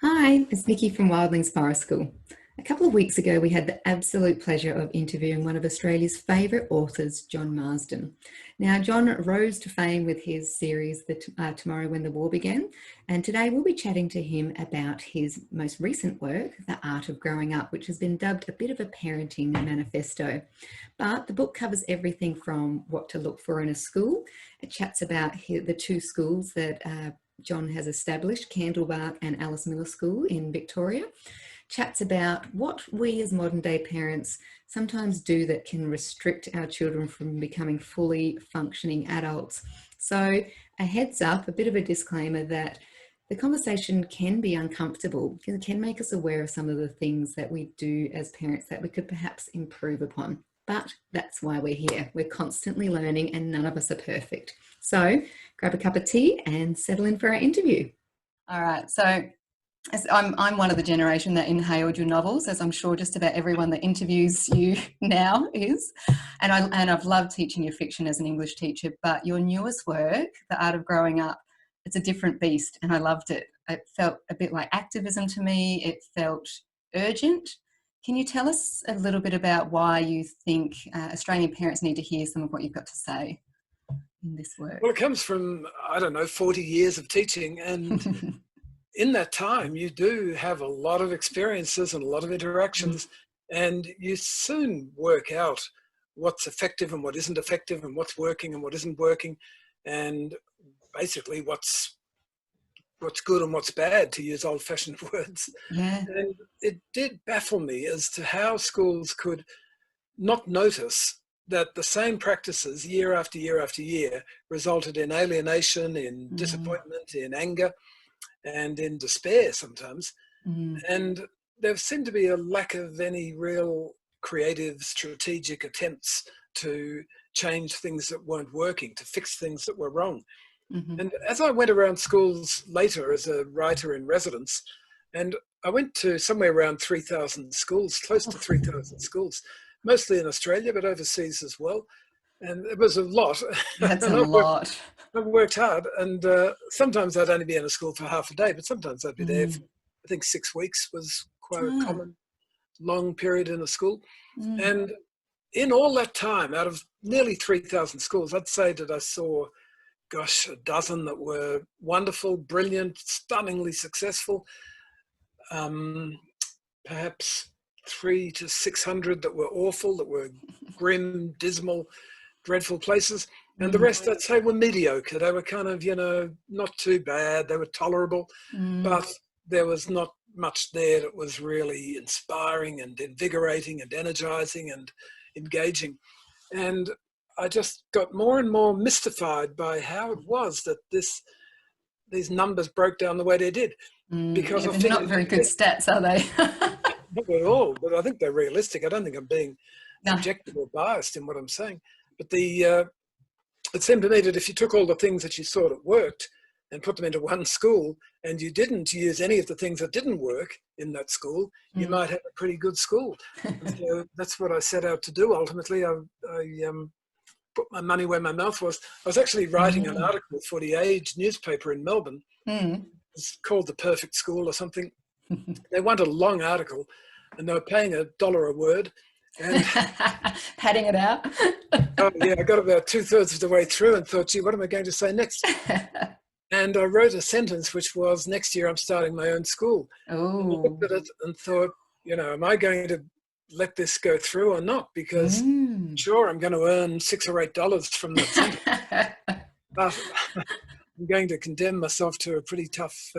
Hi, it's Nicki from Wildlings Co-School. A couple of weeks ago, we had the absolute pleasure of interviewing one of Australia's favourite authors, John Marsden. Now, John rose to fame with his series, Tomorrow When the War Began, and today we'll be chatting to him about his most recent work, The Art of Growing Up, which has been dubbed a bit of a parenting manifesto. But the book covers everything from what to look for in a school. It chats about the two schools that John has established, Candlebark and Alice Miller School in Victoria, chats about what we as modern day parents sometimes do that can restrict our children from becoming fully functioning adults. So a heads up, a bit of a disclaimer that the conversation can be uncomfortable. It can make us aware of some of the things that we do as parents that we could perhaps improve upon. But that's why we're here. We're constantly learning and none of us are perfect. So grab a cup of tea and settle in for our interview. All right. So I'm one of the generation that inhaled your novels, as I'm sure just about everyone that interviews you now is. And I've loved teaching you fiction as an English teacher, but your newest work, The Art of Growing Up, it's a different beast and I loved it. It felt a bit like activism to me. It felt urgent. Can you tell us a little bit about why you think Australian parents need to hear some of what you've got to say in this work? Well, it comes from, 40 years of teaching. And in that time, you do have a lot of experiences and a lot of interactions. And you soon work out what's effective and what isn't effective and what's working and what isn't working. And basically what's good and what's bad, to use old-fashioned words. Yeah. And it did baffle me as to how schools could not notice that the same practices year after year after year resulted in alienation, in disappointment, in anger, and in despair sometimes. And there seemed to be a lack of any real creative, strategic attempts to change things that weren't working, to fix things that were wrong. And as I went around schools later as a writer in residence, and I went to somewhere around 3,000 schools, close to 3,000 schools, mostly in Australia, but overseas as well. And it was a lot. That's a lot. I worked hard, and sometimes I'd only be in a school for half a day, but sometimes I'd be there for, I think 6 weeks was quite a common long period in a school. And in all that time, out of nearly 3,000 schools, I'd say that I saw, gosh, a dozen that were wonderful, brilliant, stunningly successful. Perhaps 300 to 600 that were awful, that were grim, dismal, dreadful places. And the rest, I'd say, were mediocre. They were kind of, not too bad. They were tolerable, but there was not much there that was really inspiring and invigorating and energizing and engaging. And I just got more and more mystified by how it was that these numbers broke down the way they did. Because they're not very good stats, are they? Not at all, but I think they're realistic. I don't think I'm being subjective or biased in what I'm saying. But it seemed to me that if you took all the things that you saw that worked and put them into one school, and you didn't use any of the things that didn't work in that school, you might have a pretty good school. And so that's what I set out to do. Ultimately, I put my money where my mouth was. I was actually writing an article for the Age newspaper in Melbourne. It's called The Perfect School or something. They want a long article, and they were paying $1 a word. And padding it out. Oh yeah, I got about 2/3 of the way through and thought, gee, what am I going to say next? And I wrote a sentence which was, next year I'm starting my own school. And I looked at it and thought, am I going to let this go through or not? Because sure, I'm going to earn $6 or $8 from that sentence. But I'm going to condemn myself to a pretty tough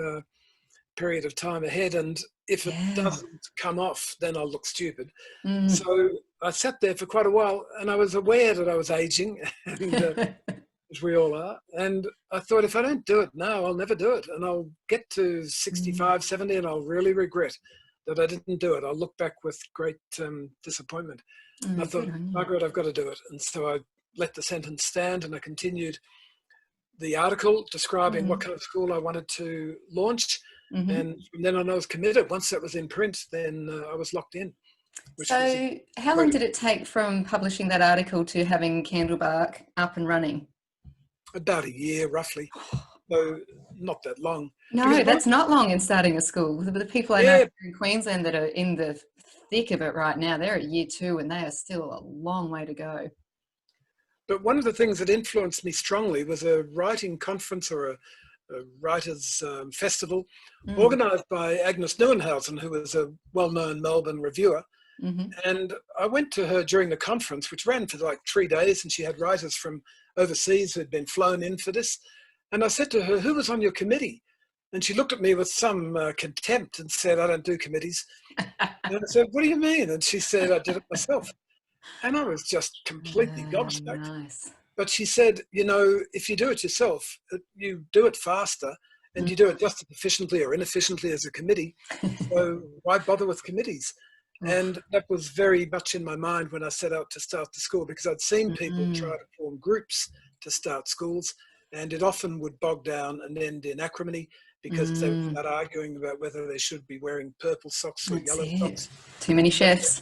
period of time ahead. And if it doesn't come off, then I'll look stupid. So I sat there for quite a while, and I was aware that I was aging, and, as we all are. And I thought, if I don't do it now, I'll never do it. And I'll get to 65, 70, and I'll really regret that I didn't do it. I'll look back with great disappointment. And I thought, Margaret, I've got to do it. And so I let the sentence stand, and I continued the article describing what kind of school I wanted to launch. And from then on, I was committed. Once that was in print, then I was locked in. So how long did it take from publishing that article to having Candlebark up and running? About a year, roughly. So not that long. No, that's not long in starting a school. The people I know in Queensland that are in the thick of it right now, they're at year 2 and they are still a long way to go. But one of the things that influenced me strongly was a writing conference or a writers' festival organised by Agnes Nieuwenhausen, who was a well-known Melbourne reviewer. And I went to her during the conference, which ran for like 3 days, and she had writers from overseas who had been flown in for this. And I said to her, who was on your committee? And she looked at me with some contempt and said, I don't do committees. And I said, what do you mean? And she said, I did it myself. And I was just completely gobsmacked. Nice. But she said, you know, if you do it yourself, you do it faster and you do it just as efficiently or inefficiently as a committee. So why bother with committees? And that was very much in my mind when I set out to start the school, because I'd seen people try to form groups to start schools, and it often would bog down and end in acrimony because they would start arguing about whether they should be wearing purple socks or yellow socks. Too many chefs.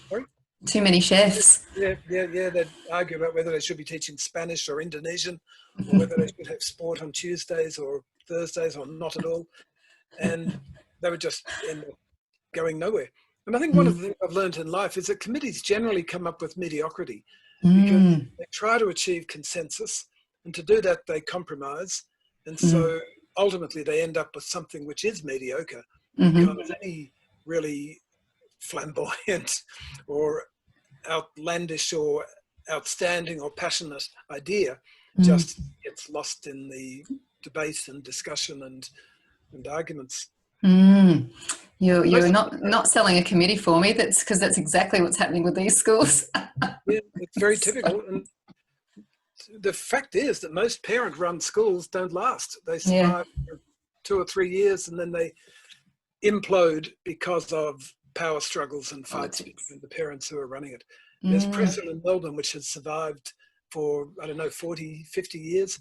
Sorry? Too many chefs. Yeah. They'd argue about whether they should be teaching Spanish or Indonesian, or whether they should have sport on Tuesdays or Thursdays or not at all. And they would just end up going nowhere. And I think one of the things I've learned in life is that committees generally come up with mediocrity because they try to achieve consensus, and to do that they compromise. And so ultimately they end up with something which is mediocre, because any really flamboyant or outlandish or outstanding or passionate idea just gets lost in the debate and discussion and arguments. You're not selling a committee for me. That's because that's exactly what's happening with these schools. Yeah, it's very typical. And the fact is that most parent-run schools don't last. They survive for 2 or 3 years and then they implode because of power struggles and fights between the parents who are running it. There's Preston in Melbourne, which has survived for, 40, 50 years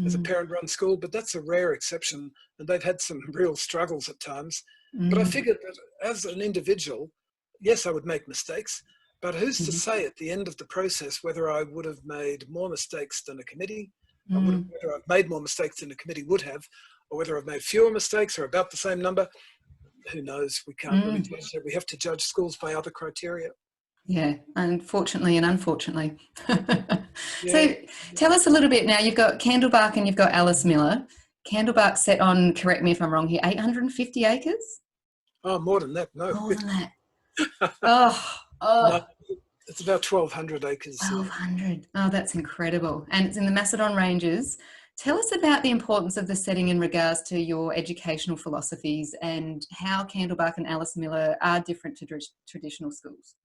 as a parent-run school, but that's a rare exception, and they've had some real struggles at times. But I figured that as an individual, yes, I would make mistakes, but who's to say at the end of the process whether I would have made more mistakes than a committee, whether I've made more mistakes than a committee would have, or whether I've made fewer mistakes or about the same number. Who knows? We can't really judge that. We have to judge schools by other criteria. Yeah, unfortunately and unfortunately. So tell us a little bit now. You've got Candlebark and you've got Alice Miller. Candlebark set on, correct me if I'm wrong here, 850 acres? Oh, more than that, no. More than that. No, it's about 1,200 acres. 1,200. Oh, that's incredible. And it's in the Macedon Ranges. Tell us about the importance of the setting in regards to your educational philosophies and how Candlebark and Alice Miller are different to traditional schools.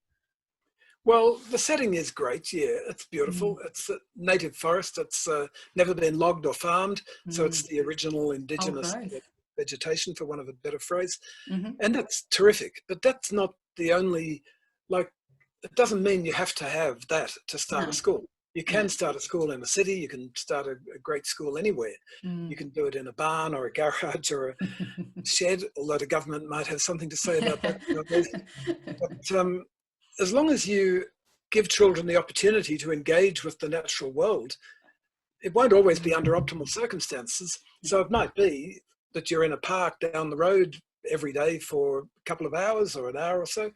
Well, the setting is great, yeah. It's beautiful. It's a native forest. It's never been logged or farmed, so it's the original indigenous vegetation, for want of a better phrase. And that's terrific, but that's not the only, it doesn't mean you have to have that to start a school. You can start a school in a city. You can start a great school anywhere. You can do it in a barn or a garage or a shed, although the government might have something to say about that. But as long as you give children the opportunity to engage with the natural world, it won't always be under optimal circumstances. So it might be that you're in a park down the road every day for a couple of hours or an hour or so.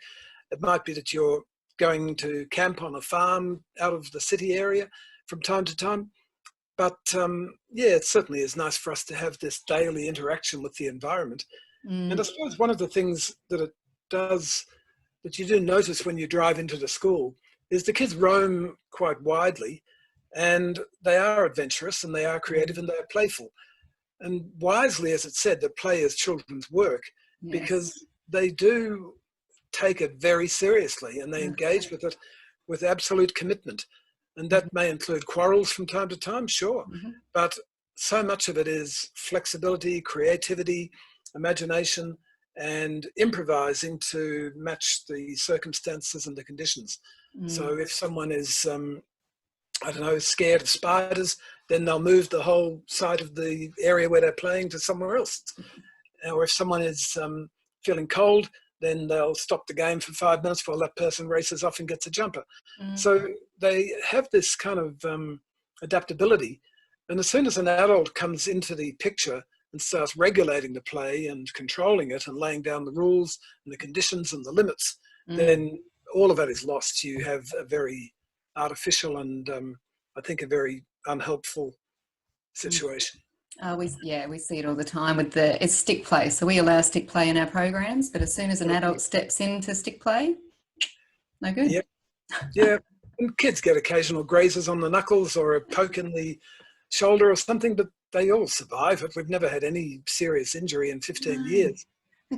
It might be that you're going to camp on a farm out of the city area from time to time. But it certainly is nice for us to have this daily interaction with the environment. And I suppose one of the things that it does, that you do notice when you drive into the school, is the kids roam quite widely, and they are adventurous and they are creative and they are playful. And wisely, as it said, that play is children's work, because they do take it very seriously and they engage with it with absolute commitment. And that may include quarrels from time to time, sure, but so much of it is flexibility, creativity, imagination, and improvising to match the circumstances and the conditions. So if someone is, scared of spiders, then they'll move the whole side of the area where they're playing to somewhere else. Or if someone is feeling cold, then they'll stop the game for 5 minutes while that person races off and gets a jumper. So they have this kind of adaptability, And as soon as an adult comes into the picture and starts regulating the play and controlling it and laying down the rules and the conditions and the limits, then all of that is lost. You have a very artificial and I think a very unhelpful situation. We see it all the time with it's stick play. So we allow stick play in our programs, but as soon as an adult steps into stick play, no good. Yeah, yeah. And kids get occasional grazes on the knuckles or a poke in the shoulder or something, but they all survive it. We've never had any serious injury in 15 years.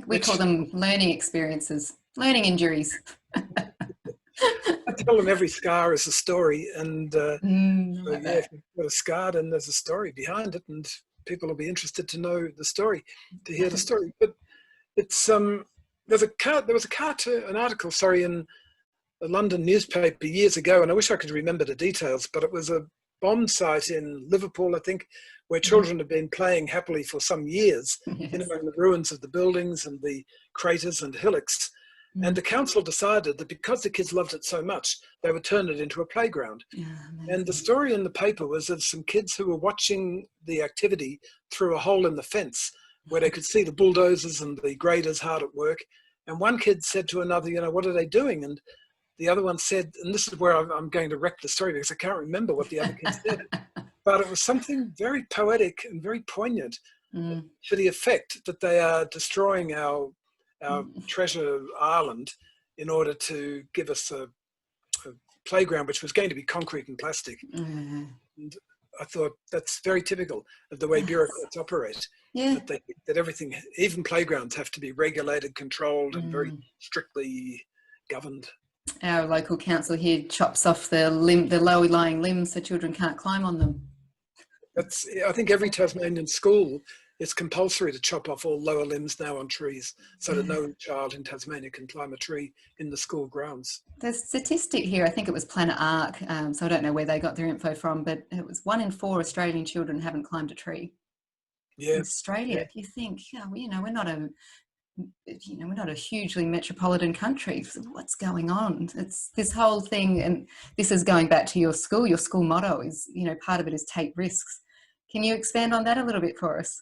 We call them learning experiences, learning injuries. I tell them every scar is a story, and if you've got a scar, then there's a story behind it, and people will be interested to know the story, to hear the story. But it's there was an article, in a London newspaper years ago, and I wish I could remember the details, but it was a bomb site in Liverpool, I think, where children have been playing happily for some years in among the ruins of the buildings and the craters and hillocks. And the council decided that because the kids loved it so much, they would turn it into a playground. And the story in the paper was of some kids who were watching the activity through a hole in the fence where they could see the bulldozers and the graders hard at work. And one kid said to another, what are they doing? And the other one said, and this is where I'm going to wreck the story because I can't remember what the other kid said, but it was something very poetic and very poignant to the effect that they are destroying our treasure island in order to give us a playground which was going to be concrete and plastic. And I thought that's very typical of the way bureaucrats operate. That everything, even playgrounds, have to be regulated, controlled, and very strictly governed. Our local council here chops off the lower lying limbs so children can't climb on them. I think every Tasmanian school, it's compulsory to chop off all lower limbs now on trees so that no child in Tasmania can climb a tree in the school grounds. The statistic here, I think it was Planet Ark, so I don't know where they got their info from, but it was 1 in 4 Australian children haven't climbed a tree. In Australia, if you think, we're not a hugely metropolitan country. So what's going on? It's this whole thing, and this is going back to your school. Your school motto is, part of it is take risks. Can you expand on that a little bit for us?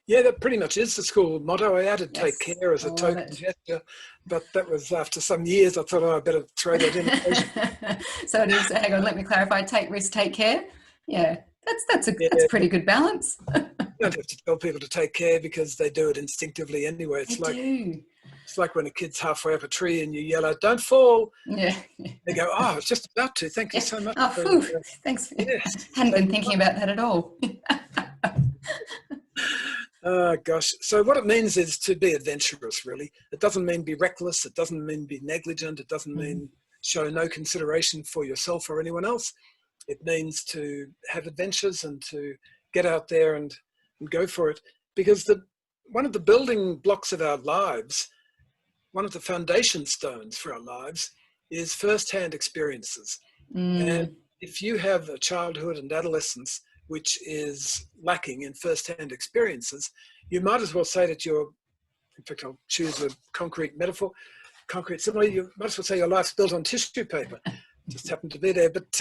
Yeah, that pretty much is the school motto. I added take care as a token gesture, but that was after some years. I thought, I better throw that in. So it is, hang on, let me clarify, take risks, take care. Yeah, that's a pretty good balance. You don't have to tell people to take care because they do it instinctively anyway. It's like when a kid's halfway up a tree and you yell out, "Don't fall." Yeah. They go, "Oh, I was just about to. Thank you so much." Oh, thanks. Hadn't been thinking about that at all. Oh, gosh. So what it means is to be adventurous, really. It doesn't mean be reckless. It doesn't mean be negligent. It doesn't mean show no consideration for yourself or anyone else. It means to have adventures and to get out there and go for it. Because one of the building blocks of our lives, one of the foundation stones for our lives, is first-hand experiences. And if you have a childhood and adolescence which is lacking in first-hand experiences, you might as well say that in fact, I'll choose a concrete metaphor, concrete simile, you might as well say your life's built on tissue paper. Just happened to be there, but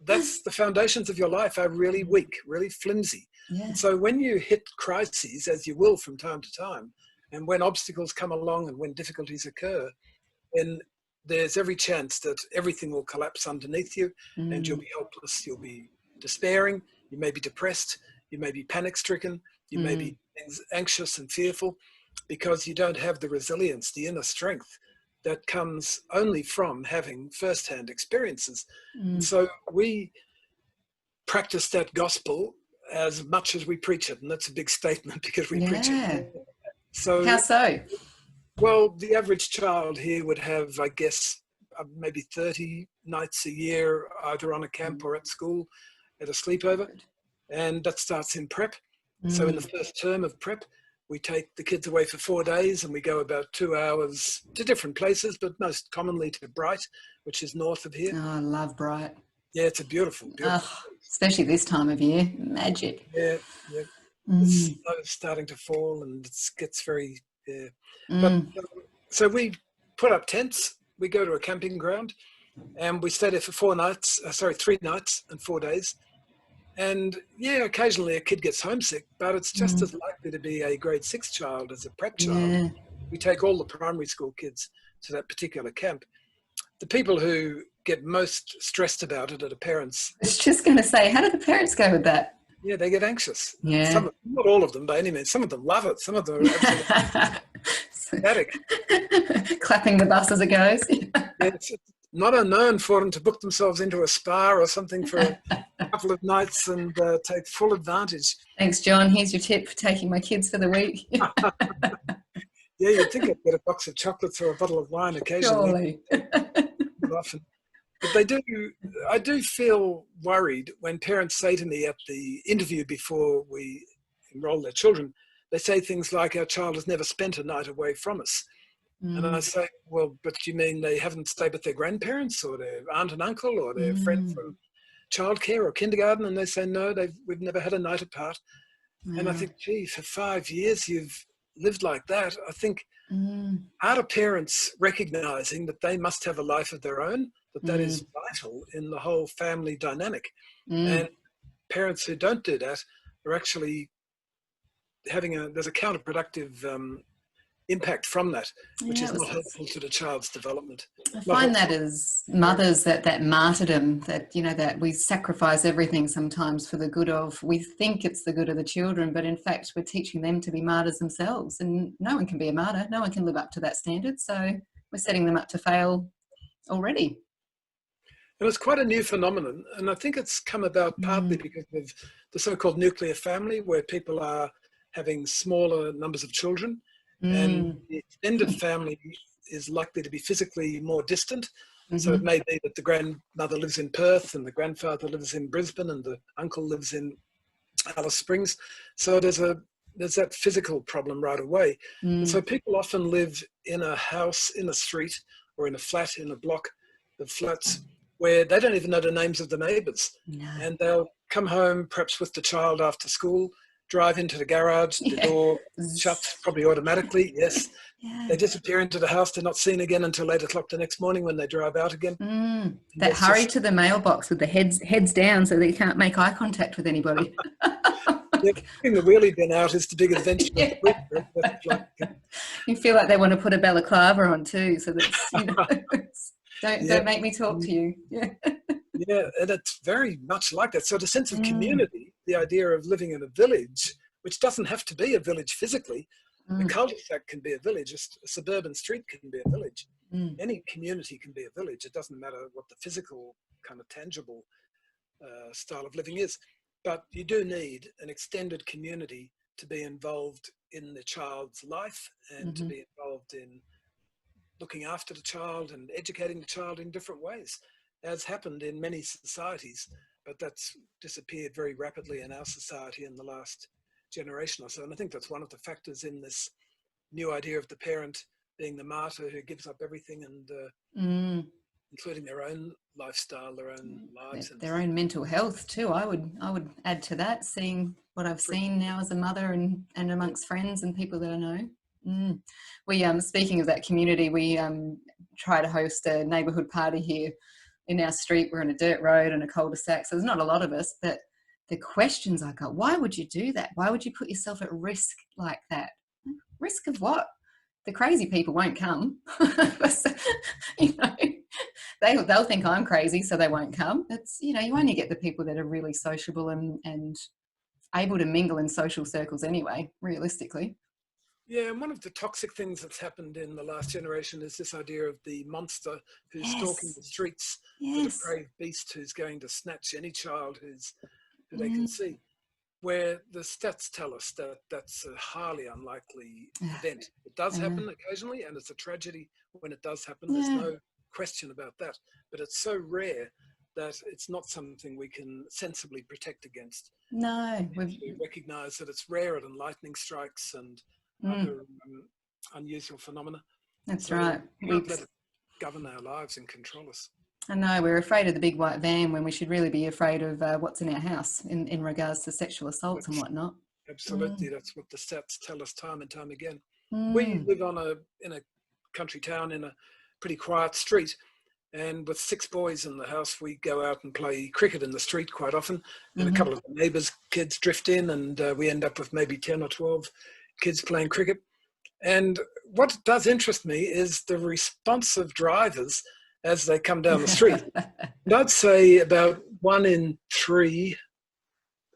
that's the foundations of your life are really weak, really flimsy. And so when you hit crises, as you will from time to time, and when obstacles come along and when difficulties occur, then there's every chance that everything will collapse underneath you and you'll be helpless, you'll be despairing, you may be depressed, you may be panic-stricken, you may be anxious and fearful because you don't have the resilience, the inner strength that comes only from having first-hand experiences. And so we practice that gospel as much as we preach it, and that's a big statement because we preach it. So, how so? Well, the average child here would have, I guess, maybe 30 nights a year, either on a camp or at school, at a sleepover, and that starts in prep. So in the first term of prep, we take the kids away for 4 days and we go about 2 hours to different places, but most commonly to Bright, which is north of here. Oh, I love Bright. Yeah, it's a beautiful especially this time of year. Magic. Yeah. The snow is starting to fall and it gets very, But, so we put up tents, we go to a camping ground and we stay there for 3 nights and 4 days. And yeah, occasionally a kid gets homesick, but it's just as likely to be a grade 6 child as a prep child. Yeah. We take all the primary school kids to that particular camp. The people who get most stressed about it are the parents. I was just going to say, how do the parents go with that? Yeah, they get anxious. Yeah. Some, not all of them by any means. Some of them love it. Some of them are absolutely ecstatic. Clapping the bus as it goes. It's not unknown for them to book themselves into a spa or something for a couple of nights and take full advantage. Thanks, John. Here's your tip for taking my kids for the week. Yeah, you'd think I'd get a box of chocolates or a bottle of wine occasionally. Often. But I do feel worried when parents say to me at the interview before we enroll their children, they say things like, our child has never spent a night away from us. And I say, well, but do you mean they haven't stayed with their grandparents or their aunt and uncle or their friend from childcare or kindergarten? And they say, no, we've never had a night apart. And I think, gee, for 5 years you've lived like that. I think, are the parents recognizing that they must have a life of their own, that is vital in the whole family dynamic? And parents who don't do that are actually having there's a counterproductive impact from that, which is not helpful to the child's development. I find that as mothers, that martyrdom, that, you know, that we sacrifice everything sometimes for the good of, we think it's the good of the children, but in fact we're teaching them to be martyrs themselves, and no one can be a martyr, no one can live up to that standard, so we're setting them up to fail already. And it's quite a new phenomenon, and I think it's come about partly because of the so-called nuclear family, where people are having smaller numbers of children. And the extended family is likely to be physically more distant. So it may be that the grandmother lives in Perth and the grandfather lives in Brisbane and the uncle lives in Alice Springs. So there's that physical problem right away. And so people often live in a house, in a street, or in a flat, in a block of flats where they don't even know the names of the neighbours. And they'll come home perhaps with the child after school, drive into the garage, the door shuts probably automatically, yes. They disappear into the house, they're not seen again until 8 o'clock the next morning when they drive out again. That hurry to the mailbox with the heads down so they can't make eye contact with anybody. Putting the wheelie bin out is the big adventure. You feel like they want to put a balaclava on too, so that don't make me talk to you. Yeah, and it's very much like that. So the sense of community, the idea of living in a village, which doesn't have to be a village physically. A cul-de-sac can be a village, a suburban street can be a village. Any community can be a village. It doesn't matter what the physical kind of tangible style of living is. But you do need an extended community to be involved in the child's life and to be involved in looking after the child and educating the child in different ways, as happened in many societies, but that's disappeared very rapidly in our society in the last generation or so. And I think that's one of the factors in this new idea of the parent being the martyr who gives up everything, and including their own lifestyle, their own lives, and their own mental health too. I would add to that, seeing what I've seen now as a mother and amongst friends and people that I know. We speaking of that community, we try to host a neighbourhood party here in our street. We're on a dirt road and a cul-de-sac, so there's not a lot of us, but the questions I got, why would you do that? Why would you put yourself at risk like that? Risk of what? The crazy people won't come. You know, they'll think I'm crazy, so they won't come. It's, you know, you only get the people that are really sociable and able to mingle in social circles anyway, realistically. Yeah, and one of the toxic things that's happened in the last generation is this idea of the monster who's stalking the streets, the depraved beast who's going to snatch any child who they can see, where the stats tell us that that's a highly unlikely event. It does happen occasionally, and it's a tragedy when it does happen. There's no question about that, but it's so rare that it's not something we can sensibly protect against. No. We recognise that it's rarer than lightning strikes and other unusual phenomena. That's right. We can't let it govern our lives and control us. I know, we're afraid of the big white van when we should really be afraid of what's in our house in regards to sexual assaults and whatnot. Absolutely, that's what the stats tell us time and time again. We live in a country town in a pretty quiet street, And with 6 boys in the house, we go out and play cricket in the street quite often. And a Mm-hmm. couple of the neighbours' kids drift in, and we end up with maybe 10 or 12 kids playing cricket. And what does interest me is the response of drivers as they come down the street. And I'd say about 1 in 3,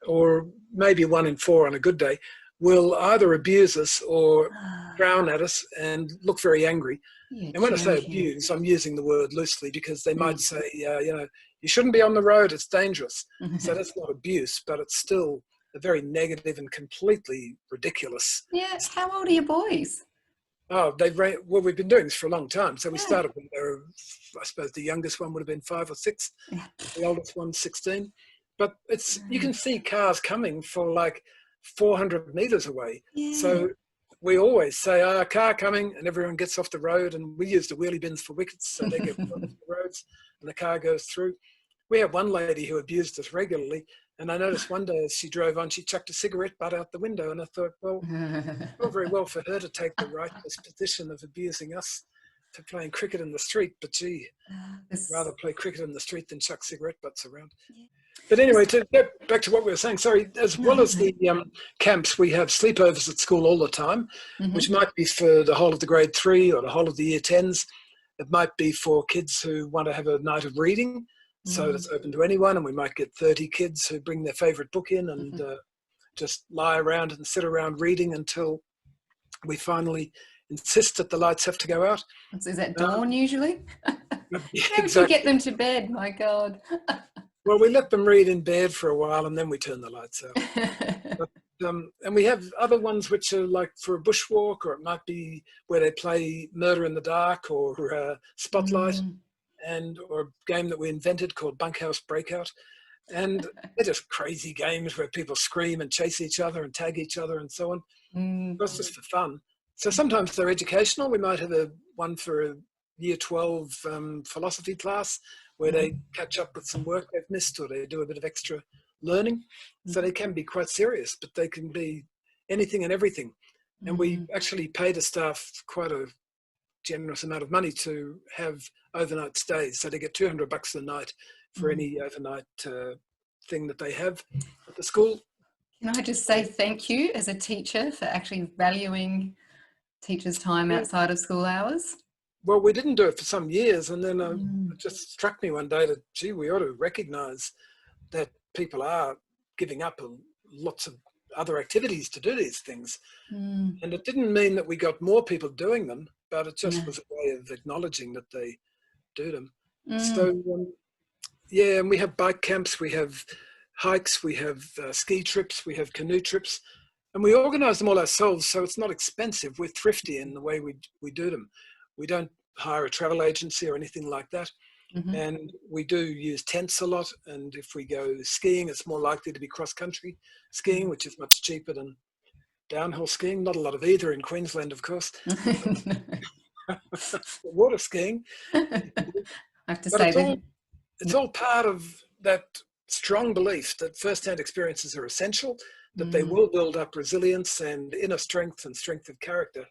or maybe 1 in 4 on a good day, will either abuse us or frown at us and look very angry. And when I say abuse, I'm using the word loosely, because they might say, you shouldn't be on the road, it's dangerous. So that's not abuse, but it's still a very negative and completely ridiculous. Yeah, how old are your boys? Oh, well, we've been doing this for a long time. So we started when they were, I suppose the youngest one would have been 5 or 6, the oldest one 16. But you can see cars coming for like 400 meters away. So we always say, a car coming, and everyone gets off the road, and we use the wheelie bins for wickets, so they get off the roads and the car goes through. We have one lady who abused us regularly, and I noticed one day as she drove on, she chucked a cigarette butt out the window, and I thought, well, not very well for her to take the righteous position of abusing us for playing cricket in the street, but gee, rather play cricket in the street than chuck cigarette butts around. But anyway, to get back to what we were saying, sorry, as well as the camps, we have sleepovers at school all the time, which might be for the whole of the grade 3 or the whole of the year 10s. It might be for kids who want to have a night of reading, so it's open to anyone, and we might get 30 kids who bring their favourite book in and just lie around and sit around reading until we finally insist that the lights have to go out. Is that dawn usually? Exactly. To get them to bed, my God. Well, we let them read in bed for a while, and then we turn the lights out. But, and we have other ones which are like for a bushwalk, or it might be where they play Murder in the Dark or Spotlight, or a game that we invented called Bunkhouse Breakout. And they're just crazy games where people scream and chase each other and tag each other and so on. That's just for fun. So sometimes they're educational. We might have one for a year 12 philosophy class, where they catch up with some work they've missed, or they do a bit of extra learning. So they can be quite serious, but they can be anything and everything. And we actually pay the staff quite a generous amount of money to have overnight stays. So they get $200 a night for any overnight thing that they have at the school. Can I just say thank you as a teacher for actually valuing teachers' time outside of school hours? Well, we didn't do it for some years, and then it just struck me one day that, gee, we ought to recognise that people are giving up lots of other activities to do these things. And it didn't mean that we got more people doing them, but it just was a way of acknowledging that they do them. So, and we have bike camps, we have hikes, we have ski trips, we have canoe trips, and we organise them all ourselves, so it's not expensive. We're thrifty in the way we do them. We don't hire a travel agency or anything like that. And we do use tents a lot. And if we go skiing, it's more likely to be cross-country skiing, which is much cheaper than downhill skiing. Not a lot of either in Queensland, of course. Water skiing. I have to say it's all part of that strong belief that first-hand experiences are essential, that they will build up resilience and inner strength and strength of character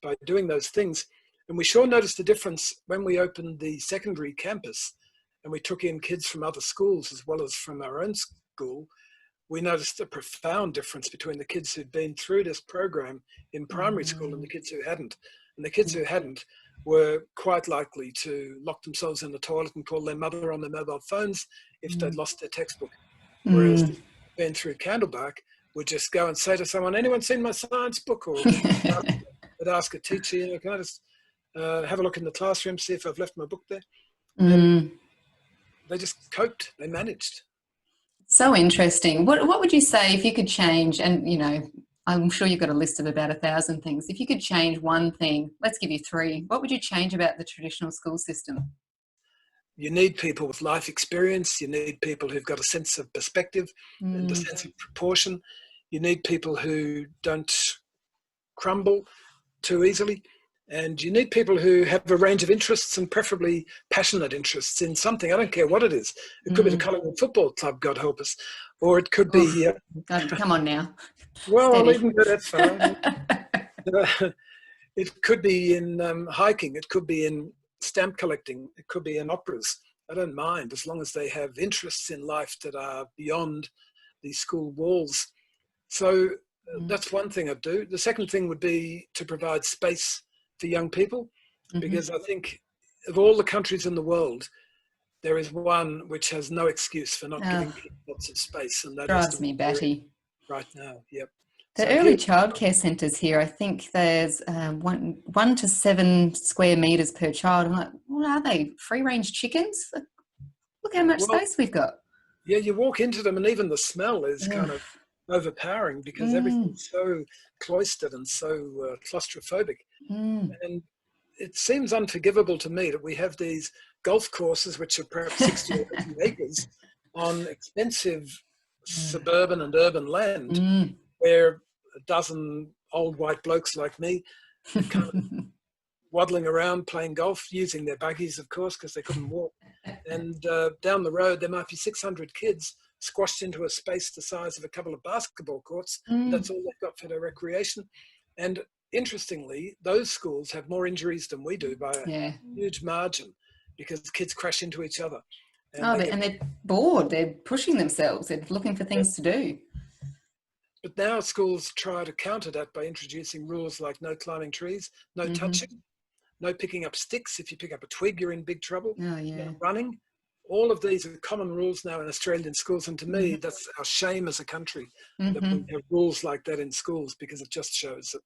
by doing those things. And we sure noticed the difference when we opened the secondary campus and we took in kids from other schools as well as from our own school. We noticed a profound difference between the kids who'd been through this program in primary school and the kids who hadn't. And the kids who hadn't were quite likely to lock themselves in the toilet and call their mother on their mobile phones if they'd lost their textbook. Whereas the been through Candlebark would just go and say to someone, anyone seen my science book? Or they'd ask a teacher, can I just have a look in the classroom, see if I've left my book there? And they just coped, they managed. So interesting. What would you say if you could change, and I'm sure you've got a list of about 1,000 things. If you could change one thing, let's give you 3, what would you change about the traditional school system? You need people with life experience. You need people who've got a sense of perspective and a sense of proportion. You need people who don't crumble too easily. And you need people who have a range of interests, and preferably passionate interests in something. I don't care what it is. It could be the Collingwood Football Club, God help us. Or it could be... God, come on now. Well, Steady. I'll even go that far. It could be in hiking. It could be in stamp collecting. It could be in operas. I don't mind, as long as they have interests in life that are beyond the school walls. So that's one thing I'd do. The second thing would be to provide space for young people, because I think of all the countries in the world, there is one which has no excuse for not giving people lots of space, and that drives me batty right now. Yep. The So early childcare centres here, I think there's 1 to 7 square metres per child. I'm like, what are they? Free-range chickens? Look how much space we've got. Yeah, you walk into them and even the smell is kind of overpowering, because everything's so cloistered and so claustrophobic. And it seems unforgivable to me that we have these golf courses which are perhaps 60 or 80 acres on expensive suburban and urban land, where a dozen old white blokes like me are kind of waddling around playing golf, using their buggies, of course, because they couldn't walk. And down the road, there might be 600 kids squashed into a space the size of a couple of basketball courts. That's all they've got for their recreation. And interestingly, those schools have more injuries than we do by a huge margin, because kids crash into each other. And they're bored. They're pushing themselves. They're looking for things to do. But now schools try to counter that by introducing rules like no climbing trees, no touching, no picking up sticks. If you pick up a twig, you're in big trouble. No running. All of these are common rules now in Australian schools. And to me, that's our shame as a country, that we have rules like that in schools, because it just shows that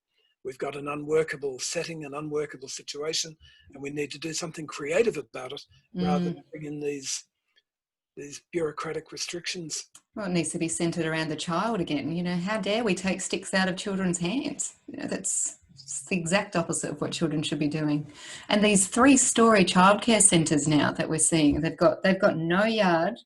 we've got an unworkable setting, an unworkable situation, and we need to do something creative about it rather than bring in these bureaucratic restrictions. Well, it needs to be centred around the child again. You know, how dare we take sticks out of children's hands? You know, that's the exact opposite of what children should be doing. And these 3-story childcare centres now that we're seeing, they've got no yard.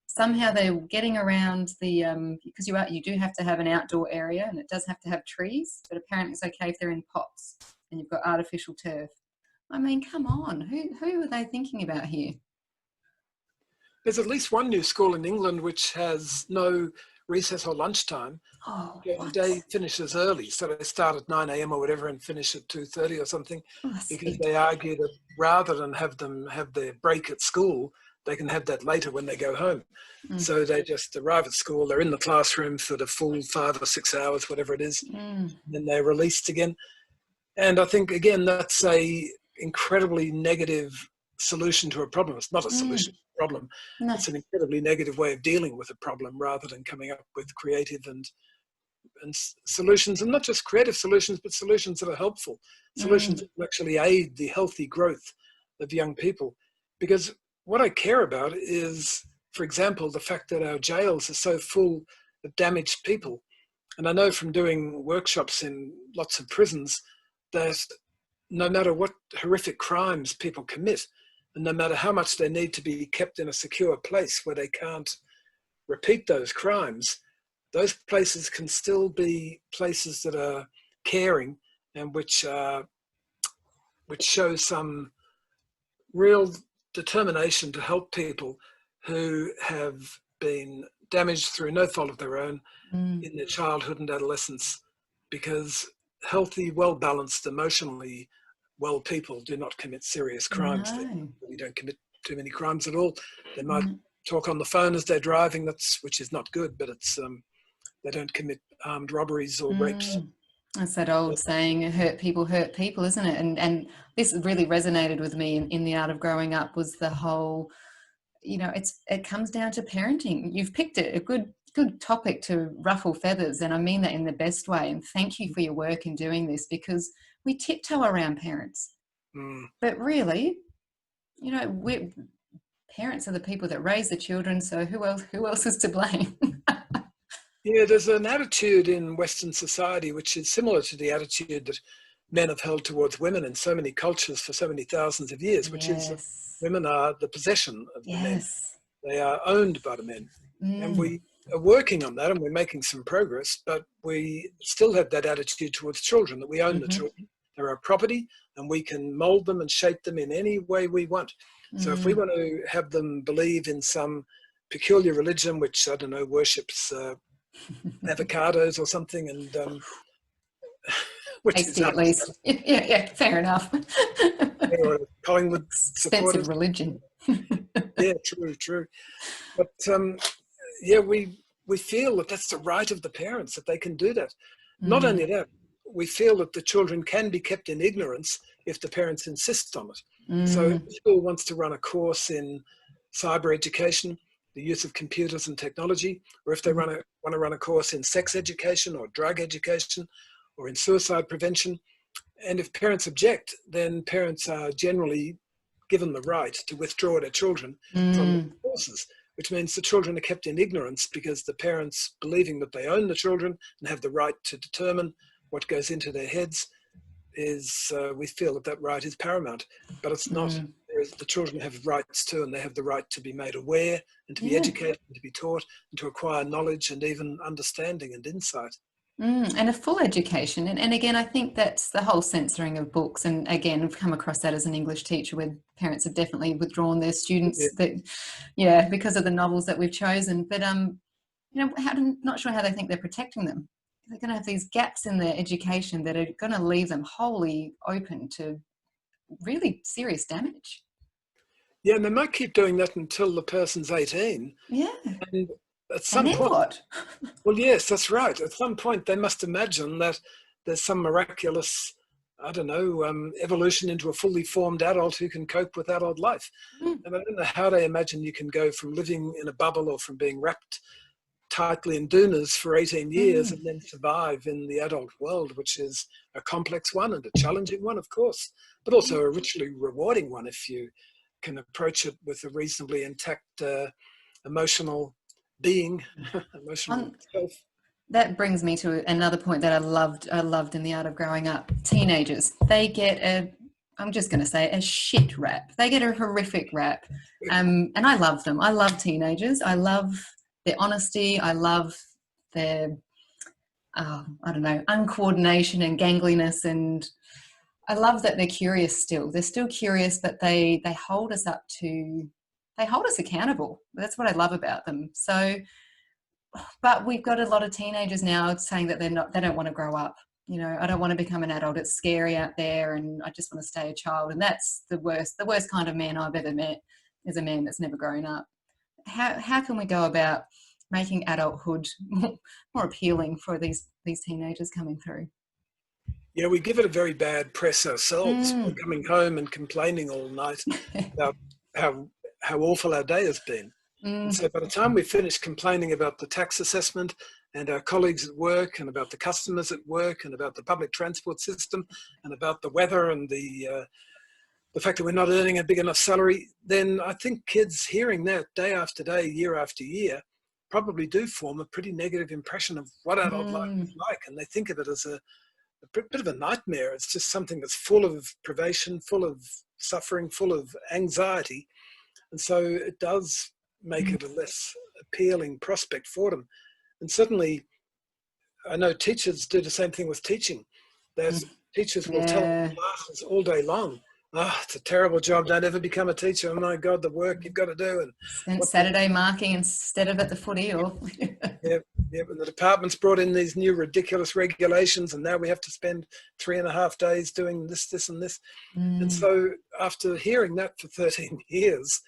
Somehow they're getting around the because you do have to have an outdoor area, and it does have to have trees, but apparently it's okay if they're in pots and you've got artificial turf. I mean, come on, who are they thinking about here? There's at least one new school in England which has no recess or lunchtime. The day finishes early, so they start at 9 a.m. or whatever and finish at 2:30 or something, because they argue that rather than have them have their break at school, they can have that later when they go home. So they just arrive at school, they're in the classroom for the full 5 or 6 hours, whatever it is, and then they're released again. And I think, again, that's a incredibly negative solution to a problem. It's not a solution to a problem. No. It's an incredibly negative way of dealing with a problem, rather than coming up with creative and solutions, and not just creative solutions, but solutions that are helpful, solutions that will actually aid the healthy growth of young people. Because what I care about is, for example, the fact that our jails are so full of damaged people. And I know from doing workshops in lots of prisons that no matter what horrific crimes people commit, and no matter how much they need to be kept in a secure place where they can't repeat those crimes, those places can still be places that are caring and which show some real determination to help people who have been damaged through no fault of their own in their childhood and adolescence. Because healthy, well-balanced, emotionally well people do not commit serious crimes. They don't commit too many crimes at all. They might talk on the phone as they're driving, which is not good, but it's they don't commit armed robberies or rapes. That's that old saying, hurt people, isn't it? And this really resonated with me in The Art of Growing Up, was the whole, you know, it comes down to parenting. You've picked a good topic to ruffle feathers, and I mean that in the best way. And thank you for your work in doing this, because we tiptoe around parents. But really, you know, parents are the people that raise the children, so who else is to blame? Yeah, there's an attitude in Western society which is similar to the attitude that men have held towards women in so many cultures for so many thousands of years, which is that women are the possession of the men. They are owned by the men. And we are working on that, and we're making some progress, but we still have that attitude towards children, that we own the children. They're our property, and we can mold them and shape them in any way we want. So if we want to have them believe in some peculiar religion, which, I don't know, worships avocados or something, and which tasty at least. Yeah, fair enough. or Collingwood Expensive supporters. religion. Yeah, true. But yeah, we feel that that's the right of the parents, that they can do that. Not only that, we feel that the children can be kept in ignorance if the parents insist on it. So if the school wants to run a course in cyber education, the use of computers and technology, or if they want to run a course in sex education or drug education or in suicide prevention, and if parents object, then parents are generally given the right to withdraw their children from the courses, which means the children are kept in ignorance because the parents, believing that they own the children and have the right to determine what goes into their heads, is we feel that that right is paramount. But it's not. The children have rights too, and they have the right to be made aware and to be educated and to be taught and to acquire knowledge and even understanding and insight. And a full education. And again, I think that's the whole censoring of books. And again, I've come across that as an English teacher where parents have definitely withdrawn their students because of the novels that we've chosen. But, not sure how they think they're protecting them. They're going to have these gaps in their education that are going to leave them wholly open to really serious damage. Yeah, and they might keep doing that until the person's 18. Yeah. And at some point, what? Well, yes, that's right. At some point, they must imagine that there's some miraculous, evolution into a fully formed adult who can cope with adult life. And I don't know how they imagine you can go from living in a bubble or from being wrapped tightly in doonas for 18 years and then survive in the adult world, which is a complex one and a challenging one, of course, but also a richly rewarding one if you can approach it with a reasonably intact emotional being, emotional self. That brings me to another point that I loved in The Art of Growing Up. Teenagers, they get I'm just going to say a shit rap. They get a horrific rap. And I love them. I love teenagers. I love their honesty. I love their, uncoordination and gangliness. And I love that they're curious still. They're still curious, but they hold us accountable. That's what I love about them. So, but we've got a lot of teenagers now saying that they don't want to grow up. I don't want to become an adult. It's scary out there and I just want to stay a child. And that's the worst kind of man I've ever met is a man that's never grown up. How can we go about making adulthood more appealing for these teenagers coming through? Yeah, we give it a very bad press ourselves. We're coming home and complaining all night about how awful our day has been. And so by the time we finish complaining about the tax assessment and our colleagues at work and about the customers at work and about the public transport system and about the weather and the fact that we're not earning a big enough salary, then I think kids hearing that day after day, year after year, probably do form a pretty negative impression of what adult life is like. And they think of it as a bit of a nightmare. It's just something that's full of privation, full of suffering, full of anxiety. And so it does make it a less appealing prospect for them. And certainly, I know teachers do the same thing with teaching. There's teachers will tell classes all day long, it's a terrible job, don't ever become a teacher. Oh my God, the work you've got to do. And spent Saturday marking instead of at the footy. Or and the department's brought in these new ridiculous regulations and now we have to spend 3.5 days doing this and this. And so after hearing that for 13 years,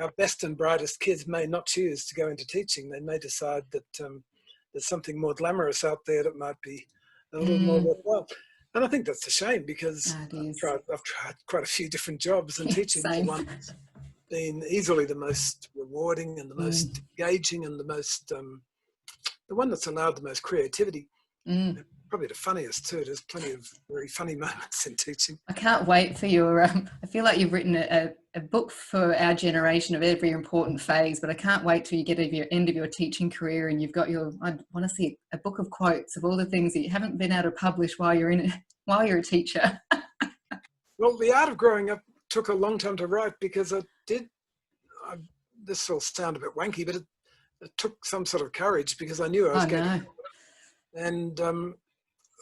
our best and brightest kids may not choose to go into teaching. They may decide that there's something more glamorous out there that might be a little more worthwhile. And I think that's a shame because I've tried quite a few different jobs and teaching is the one that's been easily the most rewarding and the most engaging and the most the one that's allowed the most creativity. Probably the funniest too. There's plenty of very funny moments in teaching. I can't wait for your I feel like you've written a book for our generation of every important phase, but I can't wait till you get to your end of your teaching career and you've got I want to see a book of quotes of all the things that you haven't been able to publish while you're a teacher. Well, The Art of Growing Up took a long time to write because this will sound a bit wanky, but it took some sort of courage because I knew I was going to. And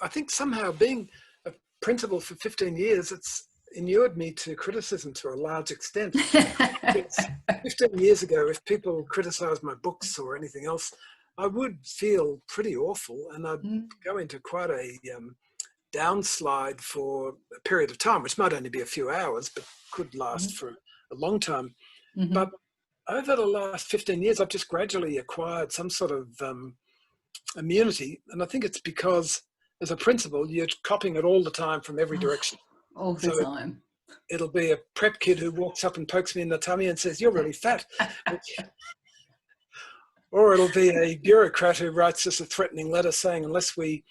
I think somehow being a principal for 15 years, it's inured me to criticism to a large extent. 15 years ago, if people criticised my books or anything else, I would feel pretty awful and I'd go into quite a downslide for a period of time, which might only be a few hours, but could last for a long time. But over the last 15 years, I've just gradually acquired some sort of immunity. And I think it's because, as a principal, you're copying it all the time from every direction. All the time. It'll be a prep kid who walks up and pokes me in the tummy and says, "You're really fat." Or it'll be a bureaucrat who writes us a threatening letter saying, unless we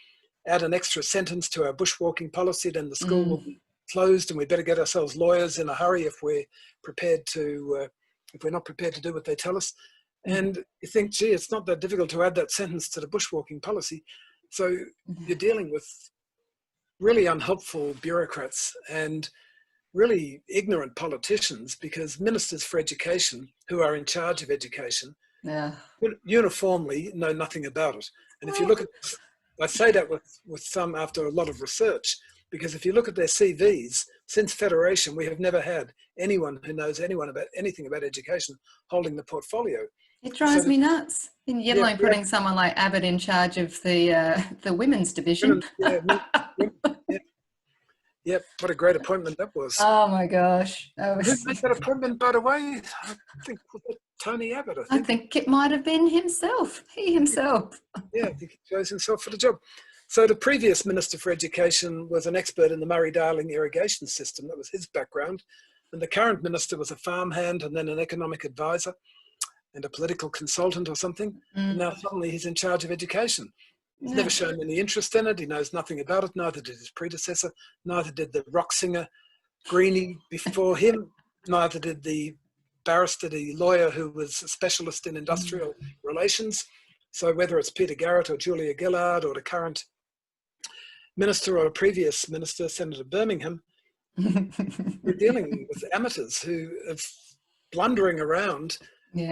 add an extra sentence to our bushwalking policy, then the school will be closed, and we better get ourselves lawyers in a hurry if we're prepared to, if we're not prepared to do what they tell us. And you think, gee, it's not that difficult to add that sentence to the bushwalking policy. So you're dealing with really unhelpful bureaucrats and really ignorant politicians, because ministers for education who are in charge of education uniformly know nothing about it. And if you look at, I say that with some after a lot of research, because if you look at their CVs, since Federation, we have never had anyone who knows anything about education holding the portfolio. It drives me nuts. Yet alone putting someone like Abbott in charge of the women's division. Yep, what a great appointment that was. Oh my gosh. Who made that appointment, by the way? I think Tony Abbott. I think it might have been himself. He himself. Yeah, I think he chose himself for the job. So the previous Minister for Education was an expert in the Murray-Darling irrigation system. That was his background. And the current minister was a farmhand and then an economic advisor and a political consultant or something. And now suddenly he's in charge of education. He's never shown any interest in it. He knows nothing about it. Neither did his predecessor. Neither did the rock singer Greenie before him. Neither did the barrister, the lawyer who was a specialist in industrial relations. So whether it's Peter Garrett or Julia Gillard or the current minister or a previous minister, Senator Birmingham, we're dealing with amateurs who are blundering around,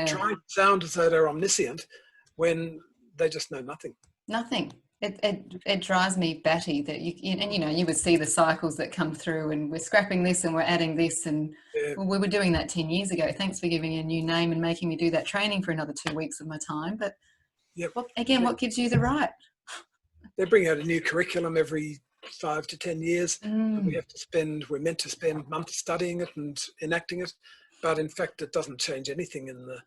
trying to sound as though they're omniscient when they just know nothing. Nothing. It drives me batty that you would see the cycles that come through, and we're scrapping this and we're adding this, and well, we were doing that 10 years ago. Thanks for giving me a new name and making me do that training for another 2 weeks of my time. But what gives you the right? They bring out a new curriculum every 5 to 10 years. We're meant to spend months studying it and enacting it, but in fact it doesn't change anything in the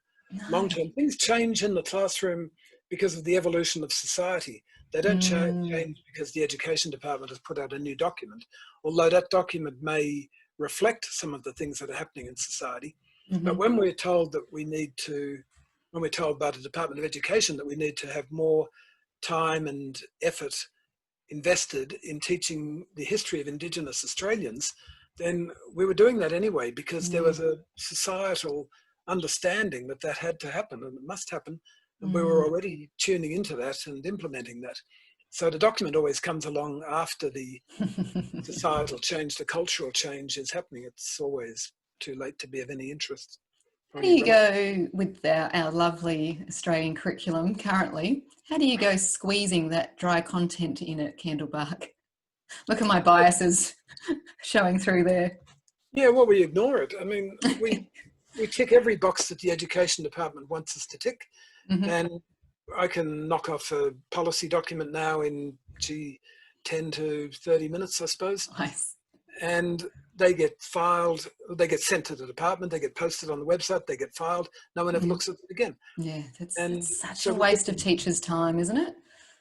long term. Things change in the classroom because of the evolution of society. They don't change because the education department has put out a new document, although that document may reflect some of the things that are happening in society. But when we're told that when we're told by the Department of Education that we need to have more time and effort invested in teaching the history of Indigenous Australians, then we were doing that anyway, because there was a societal understanding that had to happen and it must happen. And we were already tuning into that and implementing that. So the document always comes along after the societal change, the cultural change is happening. It's always too late to be of any interest. How do you go with our lovely Australian curriculum currently? How do you go squeezing that dry content in at Candlebark? Look at my biases showing through there. Yeah, well, we ignore it. I mean, we tick every box that the education department wants us to tick. And I can knock off a policy document now in 10 to 30 minutes, I suppose. Nice. And they get filed, they get sent to the department, they get posted on the website, they get filed. No one ever looks at it again. Yeah, it's such a waste of teachers' time, isn't it?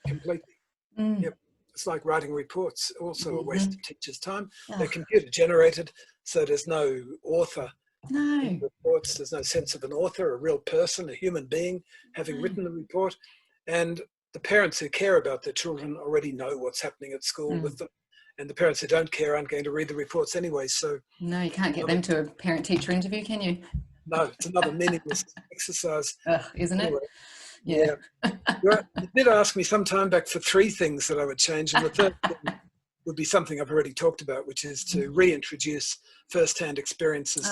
Completely. Yep. It's like writing reports, also a waste of teachers' time. They're computer generated, so there's no author. In reports, there's no sense of an author, a real person, a human being having written the report. And the parents who care about their children already know what's happening at school with them. And the parents who don't care aren't going to read the reports anyway. So no, you can't get them to a parent-teacher interview, can you? No, it's another meaningless exercise. Isn't it? Anyway, yeah. You did ask me some time back for 3 things that I would change. And the third thing would be something I've already talked about, which is to reintroduce first-hand experiences.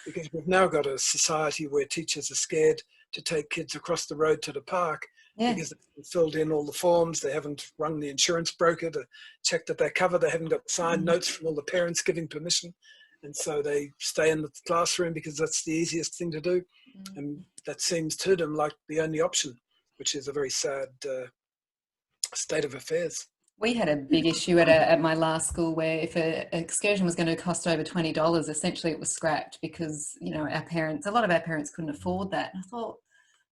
Because we've now got a society where teachers are scared to take kids across the road to the park because they've filled in all the forms, they haven't rung the insurance broker to check that they're covered, they haven't got signed notes from all the parents giving permission, and so they stay in the classroom because that's the easiest thing to do, and that seems to them like the only option, which is a very sad state of affairs. We had a big issue at my last school where if an excursion was going to cost over $20, essentially it was scrapped because, you know, a lot of our parents couldn't afford that. And I thought,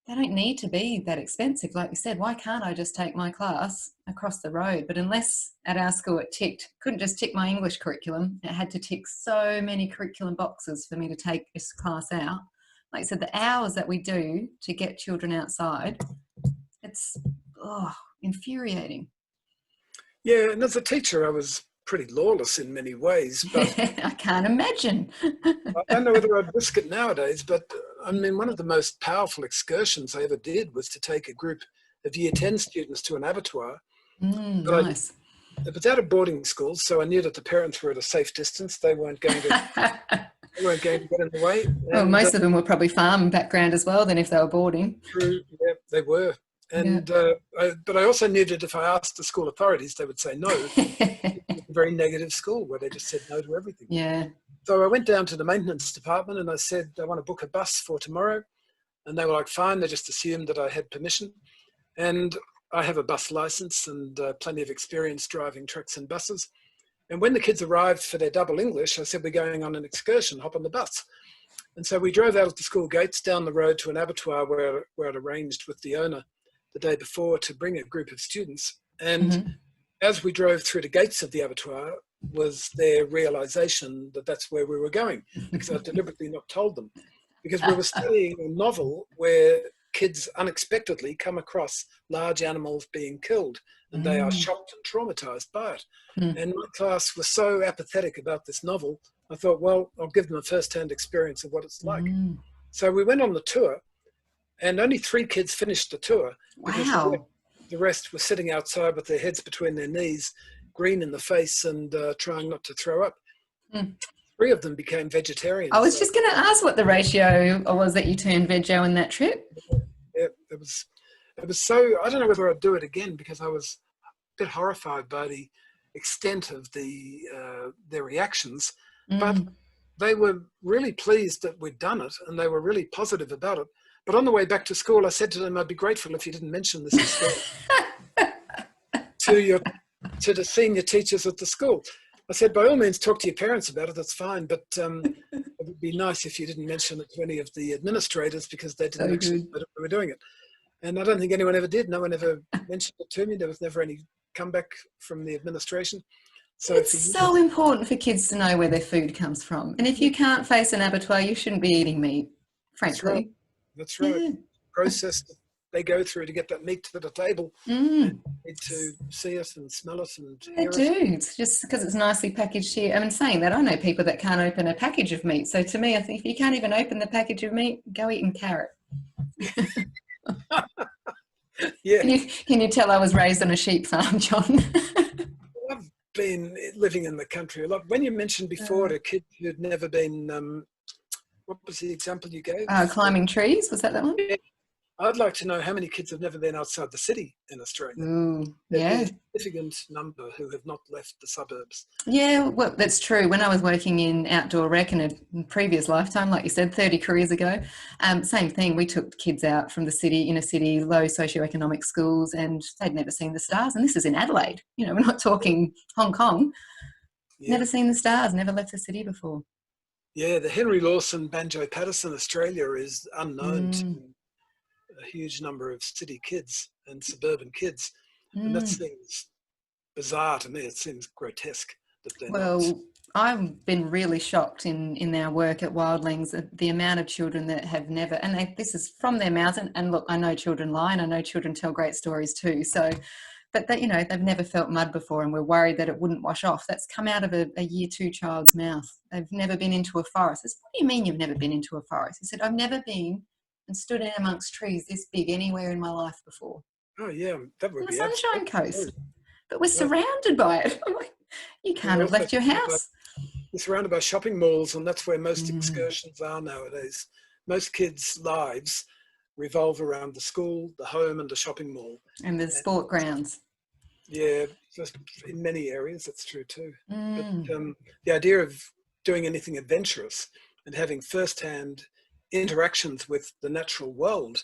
they don't need to be that expensive. Like you said, why can't I just take my class across the road? But unless at our school it couldn't just tick my English curriculum, it had to tick so many curriculum boxes for me to take this class out. Like I said, the hours that we do to get children outside, it's infuriating. Yeah, and as a teacher, I was pretty lawless in many ways, but I can't imagine. I don't know whether I'd risk it nowadays, but I mean, one of the most powerful excursions I ever did was to take a group of Year 10 students to an abattoir. Nice. It was out of boarding school, so I knew that the parents were at a safe distance. They weren't going to get in the way. Well, most of them were probably farm background as well, then, if they were boarding. True, yeah, they were. And but I also knew that if I asked the school authorities, they would say no. It was a very negative school where they just said no to everything. Yeah. So I went down to the maintenance department and I said, I want to book a bus for tomorrow. And they were like, fine. They just assumed that I had permission. And I have a bus license and plenty of experience driving trucks and buses. And when the kids arrived for their double English, I said, we're going on an excursion, hop on the bus. And so we drove out of the school gates down the road to an abattoir where I'd arranged with the owner the day before to bring a group of students. And as we drove through the gates of the abattoir was their realization that that's where we were going, because I'd deliberately not told them, because we were studying a novel where kids unexpectedly come across large animals being killed and they are shocked and traumatized by it. And my class was so apathetic about this novel, I thought, well, I'll give them a first-hand experience of what it's like. So we went on the tour, and only 3 kids finished the tour. Wow. The rest were sitting outside with their heads between their knees, green in the face and trying not to throw up. 3 of them became vegetarians. I was just going to ask what the ratio was that you turned veggie in that trip. Yeah, it was so, I don't know whether I'd do it again, because I was a bit horrified by the extent of their reactions. But they were really pleased that we'd done it, and they were really positive about it. But on the way back to school, I said to them, I'd be grateful if you didn't mention this to the senior teachers at the school. I said, by all means, talk to your parents about it, that's fine. But it would be nice if you didn't mention it to any of the administrators, because they didn't actually know that we were doing it. And I don't think anyone ever did. No one ever mentioned it to me. There was never any comeback from the administration. So it's so important for kids to know where their food comes from. And if you can't face an abattoir, you shouldn't be eating meat, frankly. That's right. Yeah. Process that they go through to get that meat to the table. And need to see it and smell it and hear it. They do. It's just because it's nicely packaged here. I mean, saying that, I know people that can't open a package of meat. So to me, I think if you can't even open the package of meat, go eat a carrot. Yeah. Can you tell I was raised on a sheep farm, John? I've been living in the country a lot. When you mentioned before to kids who'd never been, what was the example you gave? Climbing trees, was that one? Yeah. I'd like to know how many kids have never been outside the city in Australia. Yeah. There's a significant number who have not left the suburbs. Yeah, well, that's true. When I was working in outdoor rec in a previous lifetime, like you said, 30 careers ago, same thing. We took kids out from the city, inner city, low socioeconomic schools, and they'd never seen the stars. And this is in Adelaide. You know, we're not talking Hong Kong. Yeah. Never seen the stars, never left the city before. Yeah, the Henry Lawson Banjo Paterson Australia is unknown to a huge number of city kids and suburban kids. And that seems bizarre to me. It seems grotesque that they're not. I've been really shocked in our work at Wildlings at the amount of children that have never, and this is from their mouths, and look, I know children lie and I know children tell great stories too. So, but that, you know, they've never felt mud before and we're worried that it wouldn't wash off. That's come out of a year 2 child's mouth. They've never been into a forest. I said, what do you mean you've never been into a forest? He said, I've never been and stood in amongst trees this big anywhere in my life before. Oh yeah, that would on be the Sunshine Coast. But we're surrounded by it. You can't have left your house. You're surrounded by shopping malls, and that's where most excursions are nowadays. Most kids' lives revolve around the school, the home, and the shopping mall. And the sport grounds. Yeah, just in many areas, that's true too. But the idea of doing anything adventurous and having first-hand interactions with the natural world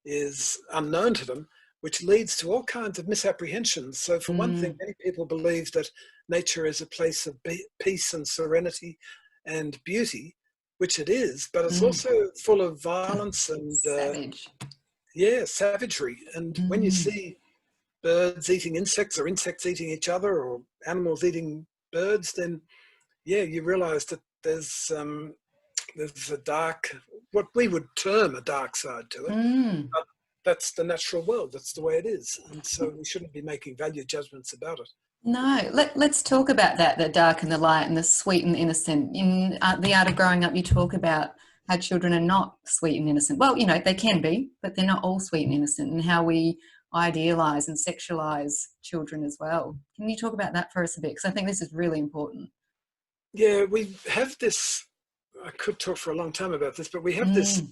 is unknown to them, which leads to all kinds of misapprehensions. So for one thing, many people believe that nature is a place of peace and serenity and beauty, which it is, but it's also full of violence and savage. Savagery. And when you see birds eating insects or insects eating each other or animals eating birds, then you realize that there's a dark, what we would term a dark side to it. But that's the natural world. That's the way it is. And so we shouldn't be making value judgments about it. No, let's talk about that, the dark and the light and the sweet and innocent. In The Art of Growing Up, you talk about how children are not sweet and innocent. Well, you know, they can be, but they're not all sweet and innocent, and how we idealise and sexualise children as well. Can you talk about that for us a bit? Because I think this is really important. Yeah, we have this, I could talk for a long time about this, but we have this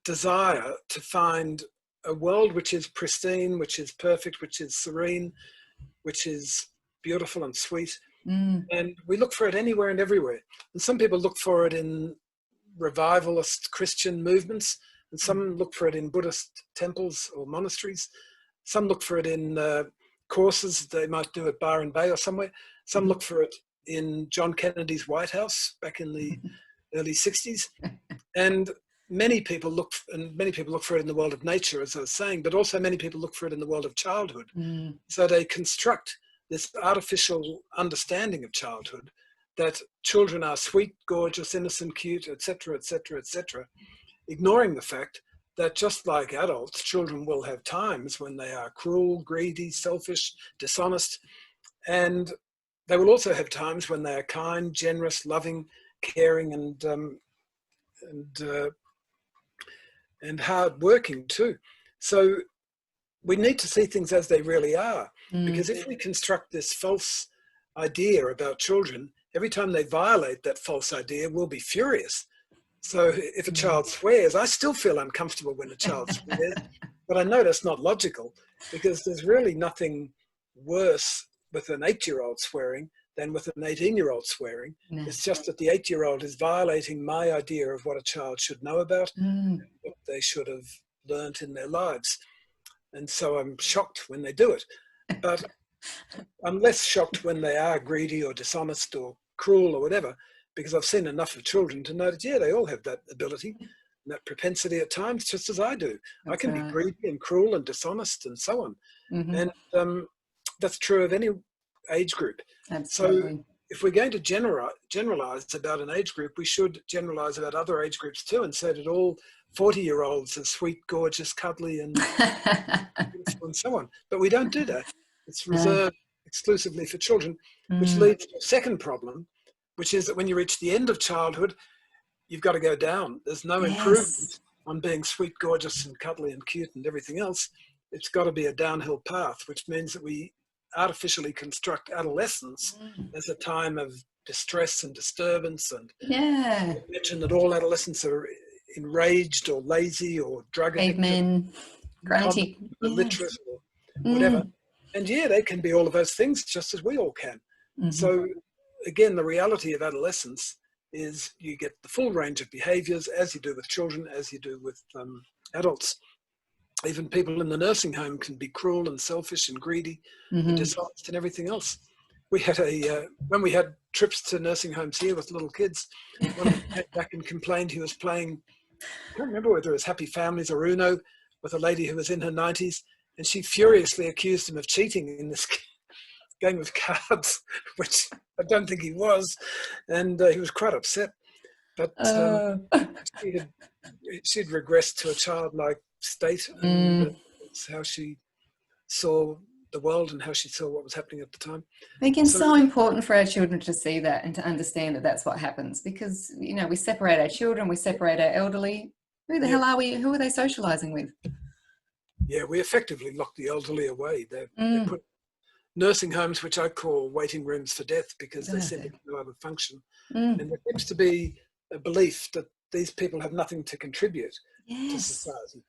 desire to find a world which is pristine, which is perfect, which is serene, which is beautiful and sweet. And we look for it anywhere and everywhere. And some people look for it in revivalist Christian movements, and some look for it in Buddhist temples or monasteries. Some look for it in courses they might do at Byron Bay or somewhere. Some look for it in John Kennedy's White House back in the early 60s. And many people look for it in the world of nature, as I was saying, but also many people look for it in the world of childhood. So they construct this artificial understanding of childhood that children are sweet, gorgeous, innocent, cute, etc., etc., etc., ignoring the fact that just like adults, children will have times when they are cruel, greedy, selfish, dishonest, and they will also have times when they are kind, generous, loving, caring, and hard-working too. So we need to see things as they really are, because if we construct this false idea about children, every time they violate that false idea, we'll be furious. So if a child swears, I still feel uncomfortable when a child swears, but I know that's not logical, because there's really nothing worse with an 8-year-old swearing than with an 18-year-old swearing. It's just that the 8-year-old is violating my idea of what a child should know about, what they should have learned in their lives. And so I'm shocked when they do it. But I'm less shocked when they are greedy or dishonest or cruel or whatever, because I've seen enough of children to know that, they all have that ability and that propensity at times, just as I do. I can be greedy and cruel and dishonest and so on. And that's true of any age group. Absolutely. So if we're going to generalize about an age group, we should generalize about other age groups too, and say that all 40-year-olds are sweet, gorgeous, cuddly, and beautiful and so on. But we don't do that. It's reserved exclusively for children, which leads to a second problem, which is that when you reach the end of childhood, you've got to go down. There's no improvement on being sweet, gorgeous, and cuddly and cute and everything else. It's got to be a downhill path, which means that we artificially construct adolescence as a time of distress and disturbance. And mention that all adolescents are enraged or lazy or drug addicted, grunty, illiterate or whatever. And they can be all of those things just as we all can. So again, the reality of adolescence is you get the full range of behaviors as you do with children, as you do with adults. Even people in the nursing home can be cruel and selfish and greedy and dishonest and everything else. We had when we had trips to nursing homes here with little kids, one of them came back and complained he was playing, I can't remember whether it was Happy Families or Uno, with a lady who was in her 90s, and she furiously accused him of cheating in this game of cards, which I don't think he was, and he was quite upset. But she'd regressed to a childlike state, and that's how she saw the world and how she saw what was happening at the time. Again, so important for our children to see that and to understand that that's what happens, because we separate our children, we separate our elderly. Who the hell are we? Who are they socializing with? We effectively lock the elderly away. They put nursing homes, which I call waiting rooms for death, because they simply no other function. And there seems to be a belief that these people have nothing to contribute to society.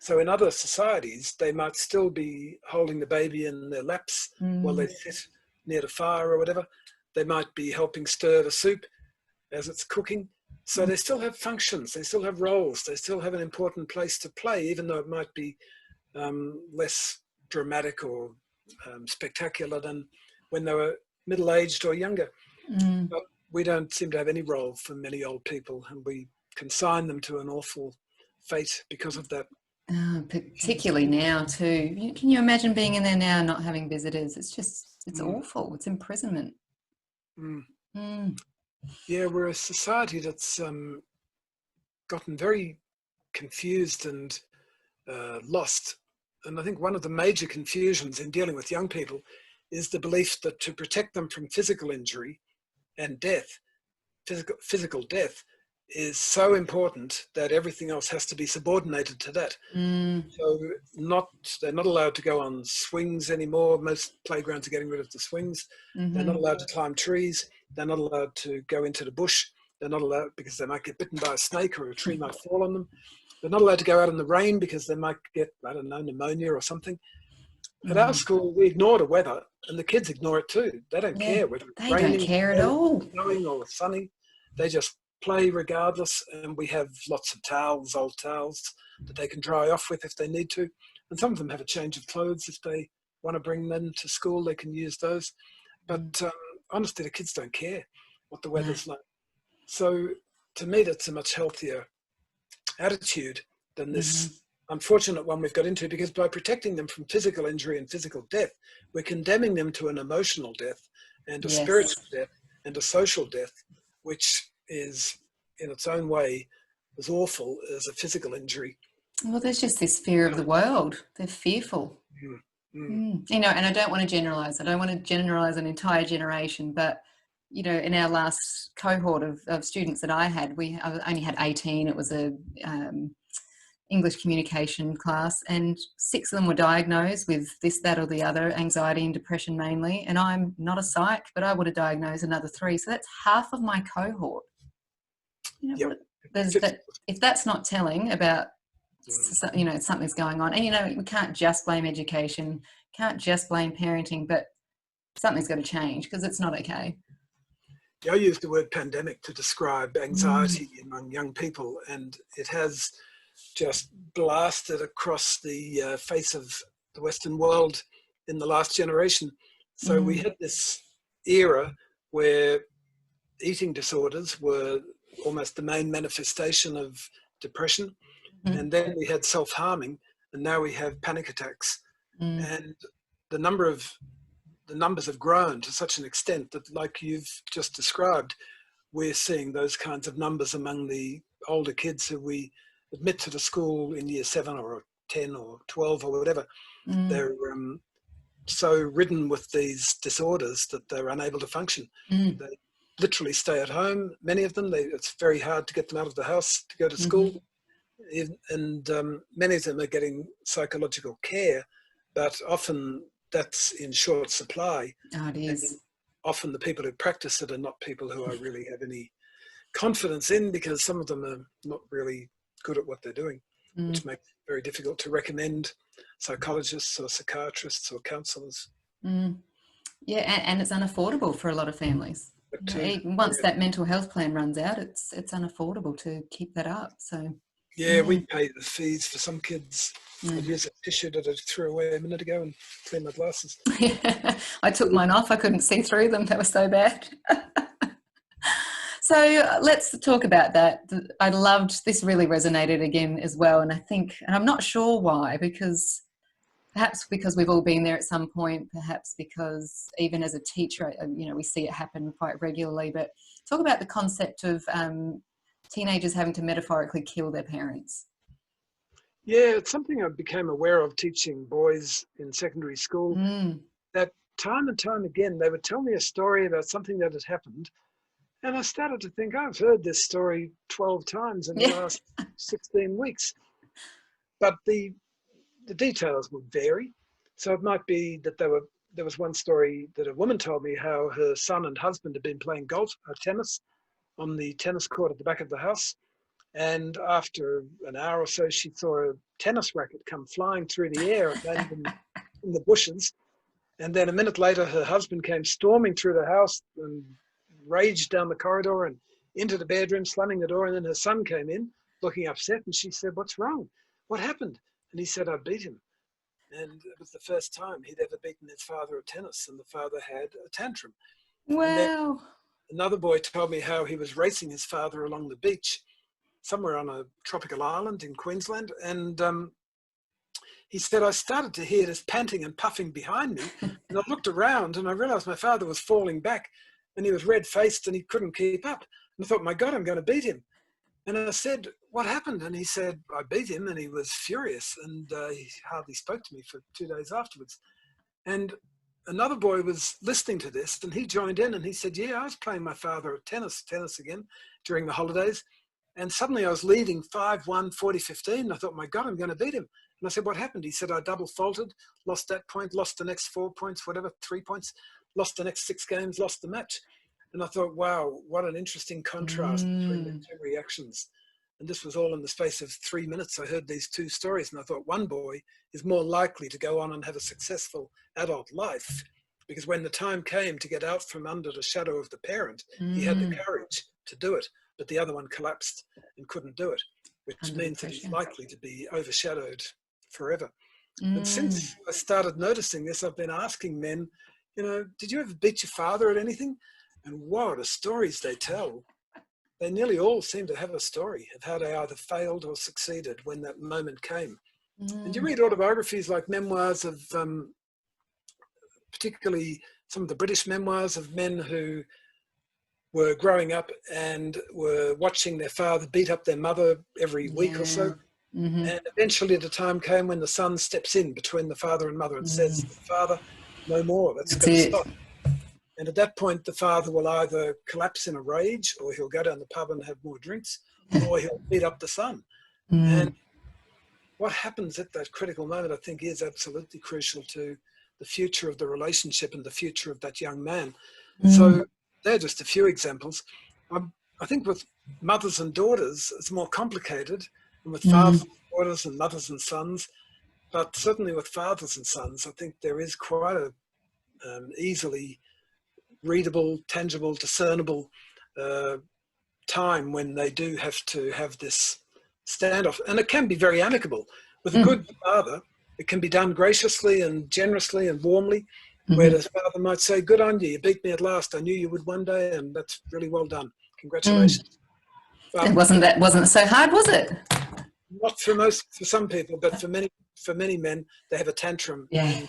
So in other societies, they might still be holding the baby in their laps while they sit near the fire or whatever. They might be helping stir the soup as it's cooking. So they still have functions, they still have roles, they still have an important place to play, even though it might be less dramatic or spectacular than when they were middle-aged or younger. But we don't seem to have any role for many old people, and we consign them to an awful fate because of that. Particularly now too. Can you imagine being in there now, not having visitors? It's awful. It's imprisonment. Yeah, we're a society that's gotten very confused and lost. And I think one of the major confusions in dealing with young people is the belief that to protect them from physical injury and death, physical death, is so important that everything else has to be subordinated to that. So they're not allowed to go on swings anymore. Most playgrounds are getting rid of the swings. They're not allowed to climb trees. They're not allowed to go into the bush. They're not allowed because they might get bitten by a snake or a tree might fall on them. They're not allowed to go out in the rain because they might get, I don't know, pneumonia or something. At our school, we ignore the weather, and the kids ignore it too. They don't care whether it's raining, don't care at all, snowing or sunny. They just play regardless, and we have lots of towels, old towels, that they can dry off with if they need to. And some of them have a change of clothes. If they want to bring them to school, they can use those. But honestly, the kids don't care what the weather's like. So to me, that's a much healthier attitude than this unfortunate one we've got into, because by protecting them from physical injury and physical death, we're condemning them to an emotional death and a spiritual death and a social death, which is in its own way as awful as a physical injury. Well, there's just this fear of the world. They're fearful. You know, and I don't want to generalize. I don't want to generalize an entire generation, but you know, in our last cohort of students that I only had 18. It was a English communication class, and 6 of them were diagnosed with this, that, or the other, anxiety and depression mainly. And I'm not a psych, but I would have diagnosed another 3. So that's half of my cohort. You know, if that's not telling about, you know, something's going on. And, you know, we can't just blame education, can't just blame parenting, but something's got to change because it's not okay. I use the word pandemic to describe anxiety among young people, and it has just blasted across the face of the Western world in the last generation. So we had this era where eating disorders were almost the main manifestation of depression, and then we had self-harming, and now we have panic attacks. And the numbers have grown to such an extent that, like you've just described, we're seeing those kinds of numbers among the older kids who we admit to the school in year 7 or 10 or 12 or whatever. They're so ridden with these disorders that they're unable to function. They literally stay at home, many of them. It's very hard to get them out of the house to go to school. And many of them are getting psychological care, but often that's in short supply. It is. And often the people who practice it are not people who I really have any confidence in, because some of them are not really good at what they're doing, which makes it very difficult to recommend psychologists or psychiatrists or counsellors. Yeah, and it's unaffordable for a lot of families. Once that mental health plan runs out, it's unaffordable to keep that up. So we pay the fees for some kids. I use a tissue that I threw away a minute ago and clean my glasses. I took mine off. I couldn't see through them. They were so bad. So let's talk about that. I loved this, really resonated again as well. And I think, and I'm not sure why, perhaps because we've all been there at some point, perhaps because even as a teacher, you know, we see it happen quite regularly. But talk about the concept of teenagers having to metaphorically kill their parents. Yeah, it's something I became aware of teaching boys in secondary school. That time and time again, they would tell me a story about something that had happened. And I started to think, I've heard this story 12 times in the last 16 weeks. But the details would vary. So it might be that there was one story that a woman told me how her son and husband had been playing tennis on the tennis court at the back of the house. And after an hour or so, she saw a tennis racket come flying through the air and land in the bushes. And then a minute later, her husband came storming through the house and raged down the corridor and into the bedroom, slamming the door. And then her son came in looking upset, and she said, "What's wrong? What happened?" And he said, "I beat him. And it was the first time he'd ever beaten his father at tennis, and the father had a tantrum. Wow. And then another boy told me how he was racing his father along the beach somewhere on a tropical island in Queensland, and he said, I started to hear this panting and puffing behind me, and I looked around and I realized my father was falling back, and he was red-faced and he couldn't keep up. And I thought, my God, I'm going to beat him. And I said, what happened? And he said, I beat him, and he was furious, and he hardly spoke to me for 2 days afterwards. And another boy was listening to this, and he joined in, and he said, yeah, I was playing my father at tennis again during the holidays, and suddenly I was leading 5-1, 40-15. I thought, my God, I'm going to beat him. And I said, what happened? He said, I double faulted, lost that point, lost the next 4 points, whatever, 3 points, lost the next 6 games, lost the match. And I thought, wow, what an interesting contrast between the two reactions. And this was all in the space of 3 minutes. I heard these two stories, and I thought, one boy is more likely to go on and have a successful adult life, because when the time came to get out from under the shadow of the parent, he had the courage to do it. But the other one collapsed and couldn't do it, which means that he's likely to be overshadowed forever. And since I started noticing this, I've been asking men, you know, did you ever beat your father at anything? And wow, the stories they tell. They nearly all seem to have a story of how they either failed or succeeded when that moment came. And you read autobiographies like memoirs of, particularly some of the British memoirs of men who were growing up and were watching their father beat up their mother every week or so. And eventually the time came when the son steps in between the father and mother and says, father, no more, that's got to stop. And at that point, the father will either collapse in a rage, or he'll go down the pub and have more drinks, or he'll beat up the son. And what happens at that critical moment, I think, is absolutely crucial to the future of the relationship and the future of that young man. So they're just a few examples. I think with mothers and daughters, it's more complicated, and with fathers and daughters and mothers and sons. But certainly with fathers and sons, I think there is quite a easily readable, tangible, discernible time when they do have to have this standoff. And it can be very amicable. With a good father, it can be done graciously and generously and warmly, where the father might say, good on you, you beat me at last. I knew you would one day, and that's really well done. Congratulations. It wasn't so hard, was it? Not for some people, but for many men, they have a tantrum. And,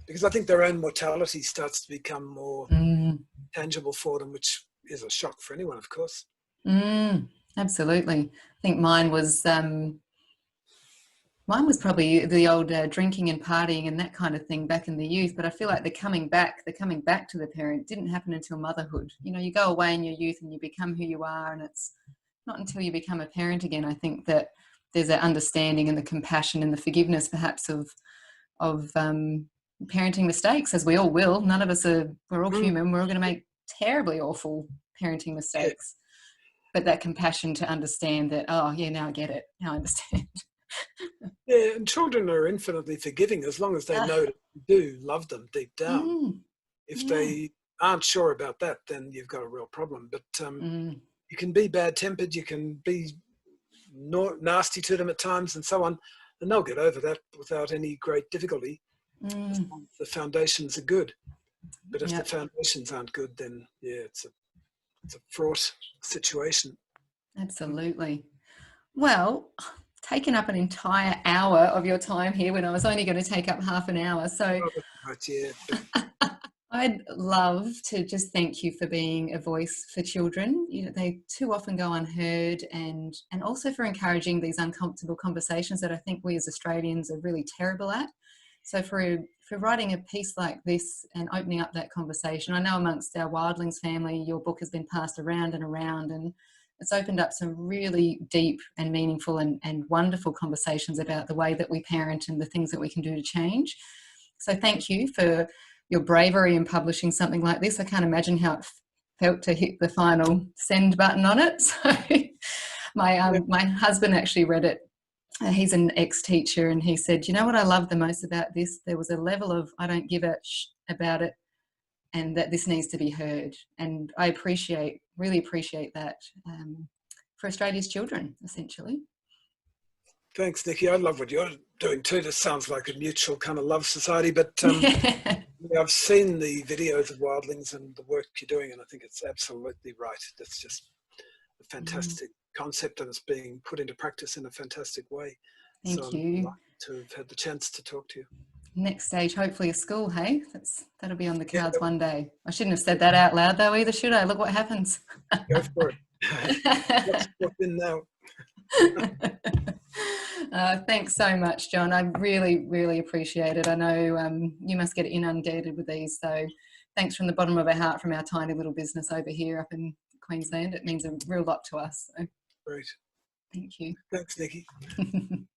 because I think their own mortality starts to become more tangible for them, which is a shock for anyone, of course. Absolutely. I think mine was probably the old drinking and partying and that kind of thing back in the youth. But I feel like the coming back to the parent didn't happen until motherhood. You know, you go away in your youth and you become who you are, and it's not until you become a parent again, I think, that there's that understanding and the compassion and the forgiveness, perhaps, of parenting mistakes, as we all will. None of us we're all human. We're all going to make terribly awful parenting mistakes. But that compassion to understand that, oh, yeah, now I get it. Now I understand. Yeah, and children are infinitely forgiving as long as they know that you do love them deep down. If they aren't sure about that, then you've got a real problem. But you can be bad-tempered, you can be nasty to them at times and so on, and they'll get over that without any great difficulty. As long as the foundations are good. But if the foundations aren't good, then it's a fraught situation. Absolutely. Well, taken up an entire hour of your time here when I was only going to take up half an hour. So I'd love to just thank you for being a voice for children. You know, they too often go unheard, and also for encouraging these uncomfortable conversations that I think we as Australians are really terrible at. So for writing a piece like this and opening up that conversation, I know amongst our Wildlings family, your book has been passed around and around, and it's opened up some really deep and meaningful and wonderful conversations about the way that we parent and the things that we can do to change. So thank you for your bravery in publishing something like this. I can't imagine how it felt to hit the final send button on it. So my husband actually read it. He's an ex-teacher, and he said, you know what I love the most about this? There was a level of I don't give a sh about it, and that this needs to be heard. And I really appreciate that for Australia's children, essentially. Thanks, Nicki. I love what you're doing too. This sounds like a mutual kind of love society, but I've seen the videos of Wildlings and the work you're doing, and I think it's absolutely right. That's just a fantastic concept, and it's being put into practice in a fantastic way. Thank you. I'm lucky to have had the chance to talk to you. Next stage, hopefully a school, hey? That'll be on the cards one day. I shouldn't have said that out loud though either, should I? Look what happens. Go for it. Let's step in now. Thanks so much, John. I really, really appreciate it. I know you must get inundated with these, so thanks from the bottom of our heart from our tiny little business over here up in Queensland. It means a real lot to us. So. Great. Thank you. Thanks, Nicki.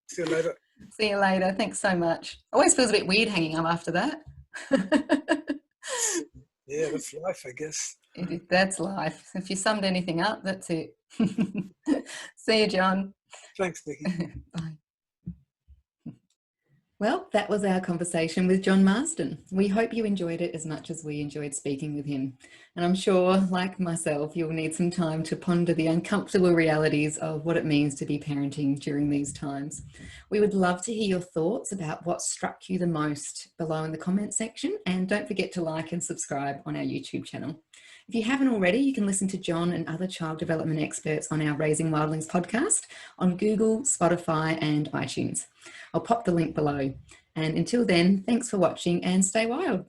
See you later. See you later. Thanks so much. Always feels a bit weird hanging up after that. Yeah, that's life, I guess. That's life. If you summed anything up, that's it. See you, John. Thanks, Nicki. Bye. Well, that was our conversation with John Marsden. We hope you enjoyed it as much as we enjoyed speaking with him. And I'm sure, like myself, you'll need some time to ponder the uncomfortable realities of what it means to be parenting during these times. We would love to hear your thoughts about what struck you the most below in the comment section. And don't forget to like and subscribe on our YouTube channel. If you haven't already, you can listen to John and other child development experts on our Raising Wildlings podcast on Google, Spotify, and iTunes. I'll pop the link below. And until then, thanks for watching and stay wild.